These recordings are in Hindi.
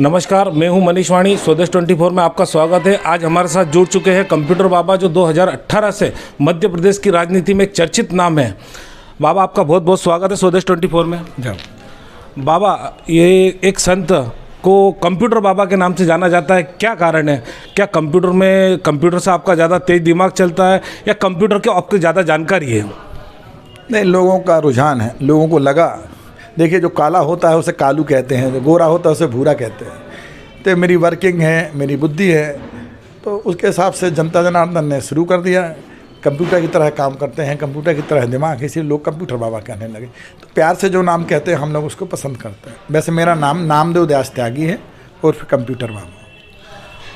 नमस्कार, मैं हूं मनीष वाणी। स्वदेश 24 में आपका स्वागत है। आज हमारे साथ जुड़ चुके हैं कंप्यूटर बाबा, जो 2018 से मध्य प्रदेश की राजनीति में एक चर्चित नाम है। बाबा, आपका बहुत बहुत स्वागत है स्वदेश 24 में। बाबा, ये एक संत को कंप्यूटर बाबा के नाम से जाना जाता है, क्या कारण है? क्या कंप्यूटर से आपका ज़्यादा तेज दिमाग चलता है या कंप्यूटर के आपको ज़्यादा जानकारी है? नहीं, लोगों का रुझान है, लोगों को लगा। देखिए, जो काला होता है उसे कालू कहते हैं, जो गोरा होता है उसे भूरा कहते हैं। तो मेरी वर्किंग है, मेरी बुद्धि है, तो उसके हिसाब से जनता जनार्दन ने शुरू कर दिया। कंप्यूटर की तरह काम करते हैं, कंप्यूटर की तरह दिमाग है, इसलिए लोग कंप्यूटर बाबा कहने लगे। तो प्यार से जो नाम कहते हैं हम लोग उसको पसंद करते हैं। वैसे मेरा नाम नामदेव दास त्यागी है और कंप्यूटर बाबा।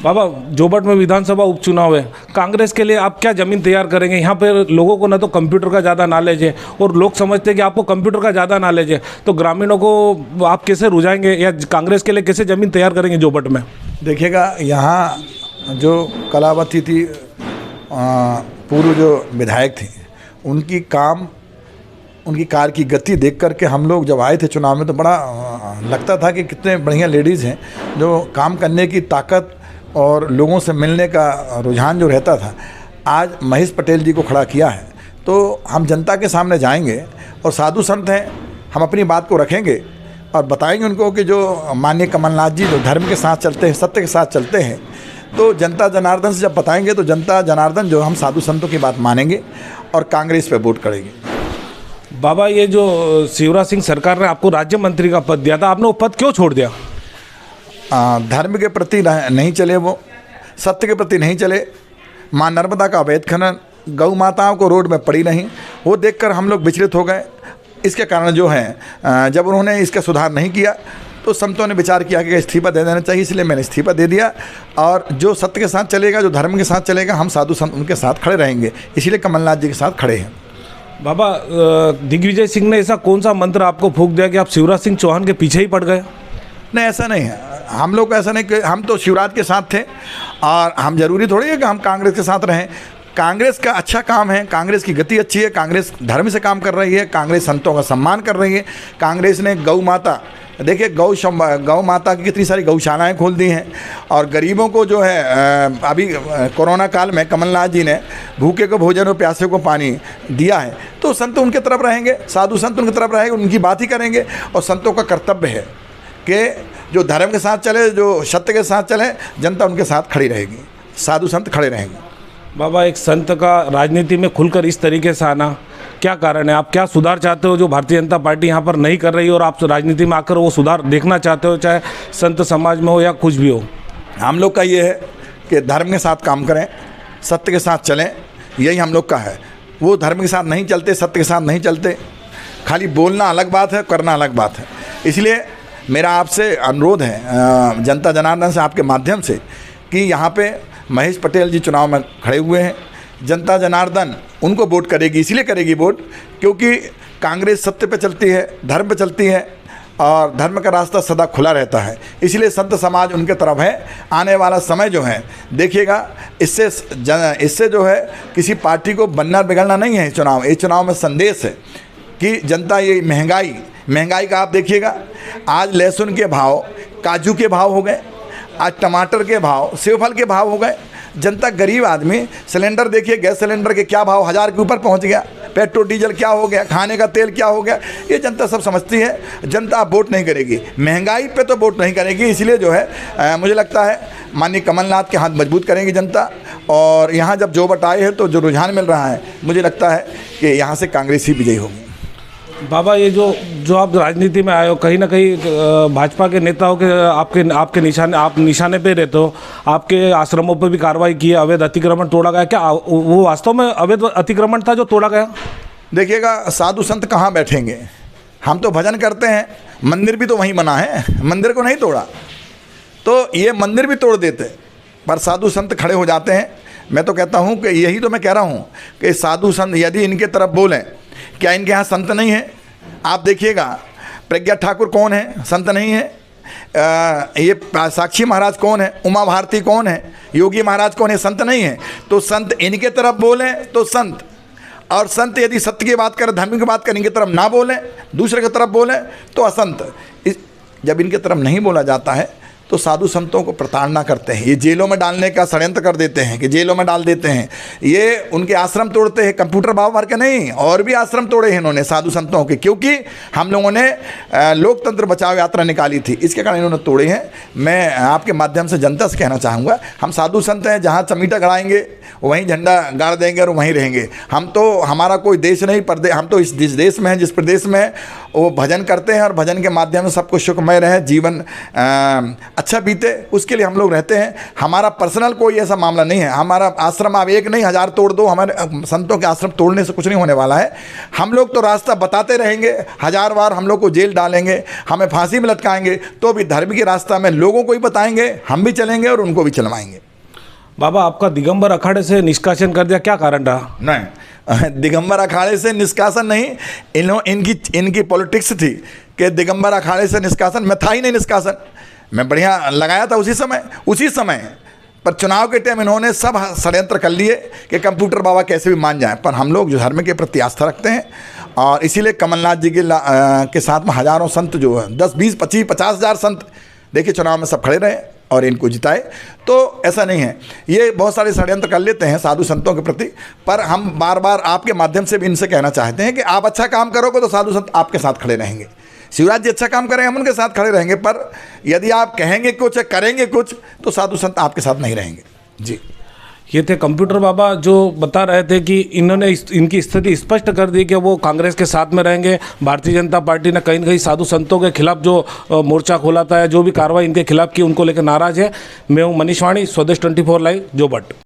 बाबा, जोबट में विधानसभा उपचुनाव है, कांग्रेस के लिए आप क्या ज़मीन तैयार करेंगे? यहाँ पर लोगों को ना तो कंप्यूटर का ज़्यादा नॉलेज है और लोग समझते हैं कि आपको कंप्यूटर का ज़्यादा नॉलेज है, तो ग्रामीणों को आप कैसे रुझाएंगे या कांग्रेस के लिए कैसे ज़मीन तैयार करेंगे जोबट में? देखिएगा, यहाँ जो कलावती थी, पूर्व जो विधायक थी, उनकी कार की गति देख करके हम लोग जब आए थे चुनाव में तो बड़ा लगता था कि कितने बढ़िया लेडीज़ हैं, जो काम करने की ताकत और लोगों से मिलने का रुझान जो रहता था। आज महेश पटेल जी को खड़ा किया है, तो हम जनता के सामने जाएंगे और साधु संत हैं, हम अपनी बात को रखेंगे और बताएंगे उनको कि जो माननीय कमलनाथ जी जो धर्म के साथ चलते हैं, सत्य के साथ चलते हैं, तो जनता जनार्दन से जब बताएंगे तो जनता जनार्दन जो हम साधु संतों की बात मानेंगे और कांग्रेस पे वोट करेंगे। बाबा, ये जो शिवराज सिंह सरकार ने आपको राज्य मंत्री का पद दिया था, आपने वो पद क्यों छोड़ दिया? धर्म के प्रति नहीं चले, वो सत्य के प्रति नहीं चले। माँ नर्मदा का अवैध खनन, गौ माताओं को रोड में पड़ी नहीं, वो देखकर हम लोग विचलित हो गए। इसके कारण जो है, जब उन्होंने इसका सुधार नहीं किया तो संतों ने विचार किया कि इस्तीफा दे देना चाहिए, इसलिए मैंने इस्तीफा दे दिया। और जो सत्य के साथ चलेगा, जो धर्म के साथ चलेगा, हम साधु संत उनके साथ खड़े रहेंगे, इसीलिए कमलनाथ जी के साथ खड़े हैं। बाबा, दिग्विजय सिंह ने ऐसा कौन सा मंत्र आपको फूंक दिया कि आप शिवराज सिंह चौहान के पीछे ही पड़ गए? नहीं, ऐसा नहीं है। हम लोग ऐसा नहीं कि हम तो शिवराज के साथ थे और हम जरूरी थोड़ी है कि हम कांग्रेस के साथ रहें। कांग्रेस का अच्छा काम है, कांग्रेस की गति अच्छी है, कांग्रेस धर्म से काम कर रही है, कांग्रेस संतों का सम्मान कर रही है। कांग्रेस ने गौ माता, देखिए गौ माता की कितनी सारी गौशालाएं खोल दी हैं और गरीबों को जो है, अभी कोरोना काल में कमलनाथ जी ने भूखे को भोजन और प्यासे को पानी दिया है, तो संत उनके तरफ रहेंगे, साधु संत उनकी तरफ रहेंगे, उनकी बात ही करेंगे। और संतों का कर्तव्य है कि जो धर्म के साथ चले, जो सत्य के साथ चले, जनता उनके साथ खड़ी रहेगी, साधु संत खड़े रहेंगे। बाबा, एक संत का राजनीति में खुलकर इस तरीके से आना, क्या कारण है? आप क्या सुधार चाहते हो जो भारतीय जनता पार्टी यहाँ पर नहीं कर रही और आप राजनीति में आकर वो सुधार देखना चाहते हो, चाहे संत समाज में हो या कुछ भी हो? हम लोग का ये है कि धर्म के साथ काम करें, सत्य के साथ चलें, यही हम लोग का है। वो धर्म के साथ नहीं चलते, सत्य के साथ नहीं चलते, खाली बोलना अलग बात है, करना अलग बात है। इसलिए मेरा आपसे अनुरोध है, जनता जनार्दन से, आपके माध्यम से, कि यहाँ पे महेश पटेल जी चुनाव में खड़े हुए हैं। जनता जनार्दन उनको वोट करेगी, इसलिए करेगी वोट क्योंकि कांग्रेस सत्य पे चलती है, धर्म पे चलती है और धर्म का रास्ता सदा खुला रहता है, इसलिए संत समाज उनके तरफ है। आने वाला समय जो है देखिएगा, इससे जो है किसी पार्टी को बनना बिगड़ना नहीं है। इस चुनाव में संदेश है कि जनता, ये महंगाई का आप देखिएगा, आज लहसुन के भाव, काजू के भाव हो गए, आज टमाटर के भाव, सेवफल के भाव हो गए। जनता, गरीब आदमी, सिलेंडर देखिए, गैस सिलेंडर के क्या भाव, 1000 के ऊपर पहुंच गया, पेट्रोल डीजल क्या हो गया, खाने का तेल क्या हो गया, ये जनता सब समझती है। जनता वोट नहीं करेगी, महंगाई पे तो वोट नहीं करेगी, इसलिए जो है मुझे लगता है माननीय कमलनाथ के हाथ मजबूत करेंगी जनता। और यहाँ जब जो बट आए हैं तो जो रुझान मिल रहा है, मुझे लगता है कि यहाँ से कांग्रेस ही विजयी होगी। बाबा, ये जो आप राजनीति में आए हो, कहीं ना कहीं भाजपा के नेताओं के आपके निशाने पे रहते हो, आपके आश्रमों पर भी कार्रवाई की है, अवैध अतिक्रमण तोड़ा गया, क्या वो वास्तव में अवैध अतिक्रमण था जो तोड़ा गया? देखिएगा, साधु संत कहाँ बैठेंगे, हम तो भजन करते हैं, मंदिर भी तो वहीं बना है, मंदिर को नहीं तोड़ा, तो ये मंदिर भी तोड़ देते पर साधु संत खड़े हो जाते हैं। मैं तो कहता हूँ कि यही तो मैं कह रहा हूँ कि साधु संत यदि इनके तरफ बोलें, क्या इनके यहाँ संत नहीं है? आप देखिएगा, प्रज्ञा ठाकुर कौन है? संत नहीं है। ये साक्षी महाराज कौन है? उमा भारती कौन है? योगी महाराज कौन है? संत नहीं है। तो संत इनके तरफ बोलें तो संत, और संत यदि सत्य की बात करें, धर्म की बात करें, इनकी तरफ ना बोलें, दूसरे की तरफ बोलें तो असंत। जब इनके तरफ नहीं बोला जाता है तो साधु संतों को प्रताड़ना करते हैं, ये जेलों में डालने का षड्यंत्र कर देते हैं कि जेलों में डाल देते हैं, ये उनके आश्रम तोड़ते हैं। कंप्यूटर बाबा भर के नहीं, और भी आश्रम तोड़े हैं इन्होंने साधु संतों के, क्योंकि हम लोगों ने लोकतंत्र बचाओ यात्रा निकाली थी, इसके कारण इन्होंने तोड़े हैं। मैं आपके माध्यम से जनता से कहना चाहूँगा, हम साधु संत हैं, जहाँ चमीटा गड़ाएंगे वहीं झंडा गाड़ देंगे और वहीं रहेंगे। हम तो, हमारा कोई देश नहीं, हम तो इस देश में हैं, जिस प्रदेश में वो भजन करते हैं और भजन के माध्यम से सबको सुखमय रहे, जीवन अच्छा बीते, उसके लिए हम लोग रहते हैं। हमारा पर्सनल कोई ऐसा मामला नहीं है। हमारा आश्रम आप एक नहीं 1000 तोड़ दो, हमारे संतों के आश्रम तोड़ने से कुछ नहीं होने वाला है। हम लोग तो रास्ता बताते रहेंगे, 1000 बार हम लोग को जेल डालेंगे, हमें फांसी में लटकाएंगे, तो भी धर्म के रास्ता में लोगों को ही बताएंगे, हम भी चलेंगे और उनको भी चलवाएंगे। बाबा, आपका दिगंबर अखाड़े से निष्कासन कर दिया, क्या कारण रहा? नहीं, दिगंबर अखाड़े से निष्कासन नहीं, इनकी पॉलिटिक्स थी कि दिगंबर अखाड़े से निष्कासन, मैं था ही नहीं निष्कासन, मैं बढ़िया लगाया था उसी समय पर चुनाव के टाइम इन्होंने सब षड्यंत्र कर लिए कि कंप्यूटर बाबा कैसे भी मान जाएं। पर हम लोग जो धर्म के प्रति आस्था रखते हैं, और इसीलिए कमलनाथ जी के साथ में हज़ारों संत जो है, 10, 20, 25, 50,000 संत देखिए चुनाव में सब खड़े रहे और इनको जिताए। तो ऐसा नहीं है, ये बहुत सारे षड्यंत्र कर लेते हैं साधु संतों के प्रति, पर हम बार बार आपके माध्यम से भी इनसे कहना चाहते हैं कि आप अच्छा काम करोगे तो साधु संत आपके साथ खड़े रहेंगे। शिवराज जी अच्छा काम करेंगे, हम उनके साथ खड़े रहेंगे, पर यदि आप कहेंगे कुछ, करेंगे कुछ, तो साधु संत आपके साथ नहीं रहेंगे। जी, ये थे कंप्यूटर बाबा जो बता रहे थे कि इन्होंने इनकी स्थिति स्पष्ट कर दी कि वो कांग्रेस के साथ में रहेंगे। भारतीय जनता पार्टी ने कहीं न कहीं साधु संतों के खिलाफ जो मोर्चा खोला था, जो भी कार्रवाई इनके खिलाफ की, उनको लेकर नाराज है। मैं हूँ मनीष वाणी, स्वदेश 24 लाइव, जोबट।